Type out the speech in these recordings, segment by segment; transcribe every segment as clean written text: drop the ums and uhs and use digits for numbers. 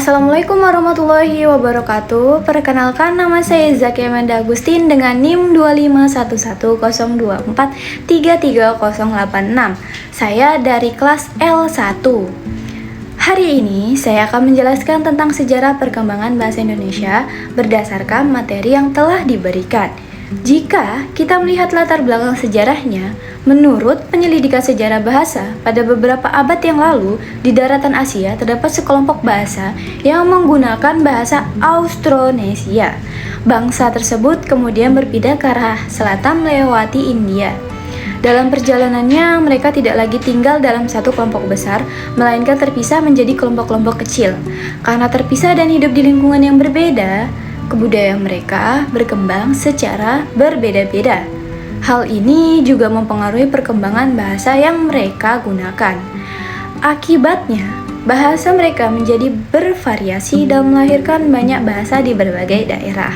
Assalamualaikum warahmatullahi wabarakatuh. Perkenalkan, nama saya Zakia Amanda Agustin dengan NIM 2511024338086. Saya dari kelas L1. Hari ini saya akan menjelaskan tentang sejarah perkembangan bahasa Indonesia berdasarkan materi yang telah diberikan. Jika kita melihat latar belakang sejarahnya, menurut penyelidikan sejarah bahasa, pada beberapa abad yang lalu, di daratan Asia terdapat sekelompok bahasa yang menggunakan bahasa Austronesia. Bangsa tersebut kemudian berpindah ke arah selatan melewati India. Dalam perjalanannya, mereka tidak lagi tinggal dalam satu kelompok besar, melainkan terpisah menjadi kelompok-kelompok kecil. Karena terpisah dan hidup di lingkungan yang berbeda, kebudayaan mereka berkembang secara berbeda-beda. Hal ini juga mempengaruhi perkembangan bahasa yang mereka gunakan. Akibatnya, bahasa mereka menjadi bervariasi dan melahirkan banyak bahasa di berbagai daerah.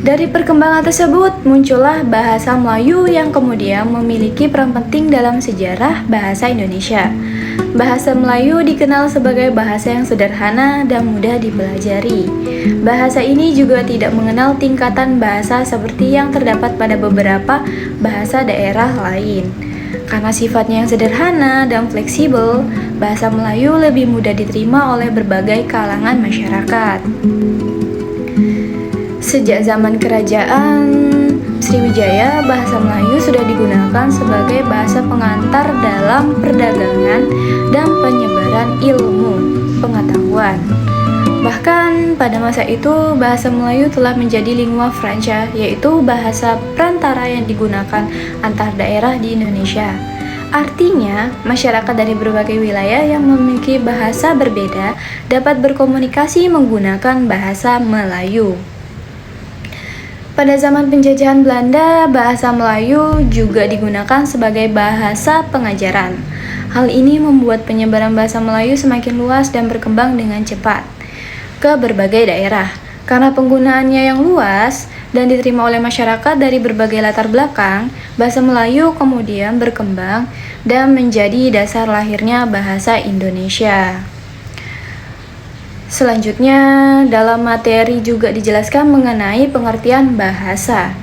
Dari perkembangan tersebut, muncullah bahasa Melayu yang kemudian memiliki peran penting dalam sejarah bahasa Indonesia. Bahasa Melayu dikenal sebagai bahasa yang sederhana dan mudah dipelajari. Bahasa ini juga tidak mengenal tingkatan bahasa seperti yang terdapat pada beberapa bahasa daerah lain. Karena sifatnya yang sederhana dan fleksibel, bahasa Melayu lebih mudah diterima oleh berbagai kalangan masyarakat. Sejak zaman kerajaan Sriwijaya, bahasa Melayu sudah digunakan sebagai bahasa pengantar dalam perdagangan dan penyebaran ilmu pengetahuan. Bahkan pada masa itu, bahasa Melayu telah menjadi lingua franca, yaitu bahasa perantara yang digunakan antar daerah di Indonesia. Artinya, masyarakat dari berbagai wilayah yang memiliki bahasa berbeda dapat berkomunikasi menggunakan bahasa Melayu. Pada zaman penjajahan Belanda, bahasa Melayu juga digunakan sebagai bahasa pengajaran. Hal ini membuat penyebaran bahasa Melayu semakin luas dan berkembang dengan cepat ke berbagai daerah. Karena penggunaannya yang luas dan diterima oleh masyarakat dari berbagai latar belakang, bahasa Melayu kemudian berkembang dan menjadi dasar lahirnya bahasa Indonesia. Selanjutnya, dalam materi juga dijelaskan mengenai pengertian bahasa.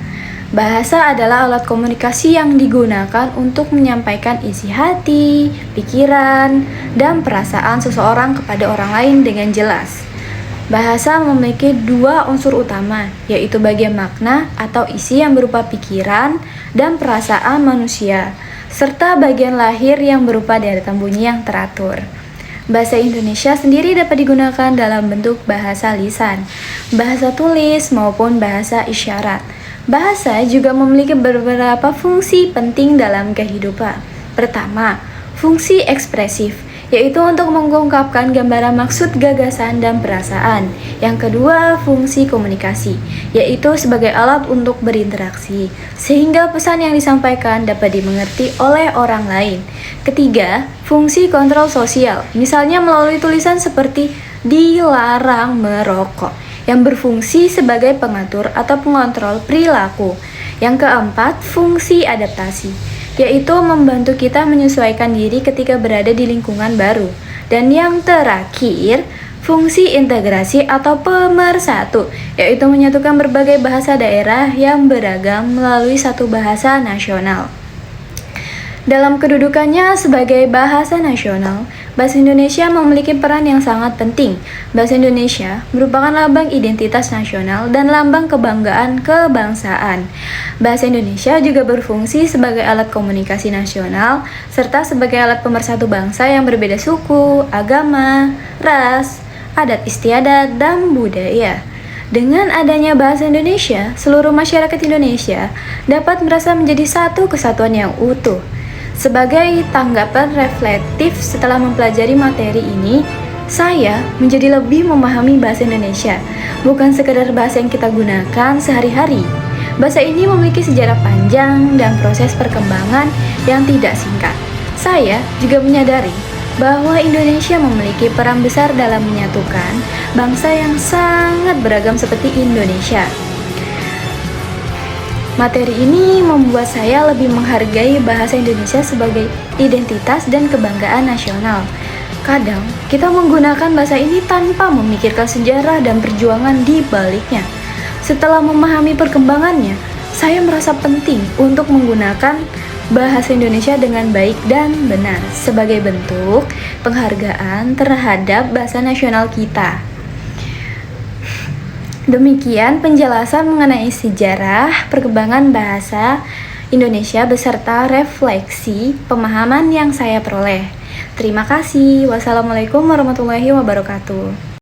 Bahasa adalah alat komunikasi yang digunakan untuk menyampaikan isi hati, pikiran, dan perasaan seseorang kepada orang lain dengan jelas. Bahasa memiliki dua unsur utama, yaitu bagian makna atau isi yang berupa pikiran dan perasaan manusia, serta bagian lahir yang berupa deretan bunyi yang teratur. Bahasa Indonesia sendiri dapat digunakan dalam bentuk bahasa lisan, bahasa tulis, maupun bahasa isyarat. Bahasa juga memiliki beberapa fungsi penting dalam kehidupan. Pertama, fungsi ekspresif, yaitu untuk mengungkapkan gambaran maksud, gagasan, dan perasaan. Yang kedua, fungsi komunikasi, yaitu sebagai alat untuk berinteraksi, sehingga pesan yang disampaikan dapat dimengerti oleh orang lain. Ketiga, fungsi kontrol sosial, misalnya melalui tulisan seperti dilarang merokok, yang berfungsi sebagai pengatur atau pengontrol perilaku. Yang keempat, fungsi adaptasi, yaitu membantu kita menyesuaikan diri ketika berada di lingkungan baru. Dan yang terakhir, fungsi integrasi atau pemersatu, yaitu menyatukan berbagai bahasa daerah yang beragam melalui satu bahasa nasional. Dalam kedudukannya sebagai bahasa nasional, bahasa Indonesia memiliki peran yang sangat penting. Bahasa Indonesia merupakan lambang identitas nasional dan lambang kebanggaan kebangsaan. Bahasa Indonesia juga berfungsi sebagai alat komunikasi nasional, serta sebagai alat pemersatu bangsa yang berbeda suku, agama, ras, adat istiadat, dan budaya. Dengan adanya bahasa Indonesia, seluruh masyarakat Indonesia dapat merasa menjadi satu kesatuan yang utuh. Sebagai tanggapan reflektif setelah mempelajari materi ini, saya menjadi lebih memahami bahasa Indonesia, bukan sekadar bahasa yang kita gunakan sehari-hari. Bahasa ini memiliki sejarah panjang dan proses perkembangan yang tidak singkat. Saya juga menyadari bahwa Indonesia memiliki peran besar dalam menyatukan bangsa yang sangat beragam seperti Indonesia. Materi ini membuat saya lebih menghargai bahasa Indonesia sebagai identitas dan kebanggaan nasional. Kadang kita menggunakan bahasa ini tanpa memikirkan sejarah dan perjuangan di baliknya. Setelah memahami perkembangannya, saya merasa penting untuk menggunakan bahasa Indonesia dengan baik dan benar sebagai bentuk penghargaan terhadap bahasa nasional kita. Demikian penjelasan mengenai sejarah perkembangan bahasa Indonesia beserta refleksi pemahaman yang saya peroleh. Terima kasih. Wassalamualaikum warahmatullahi wabarakatuh.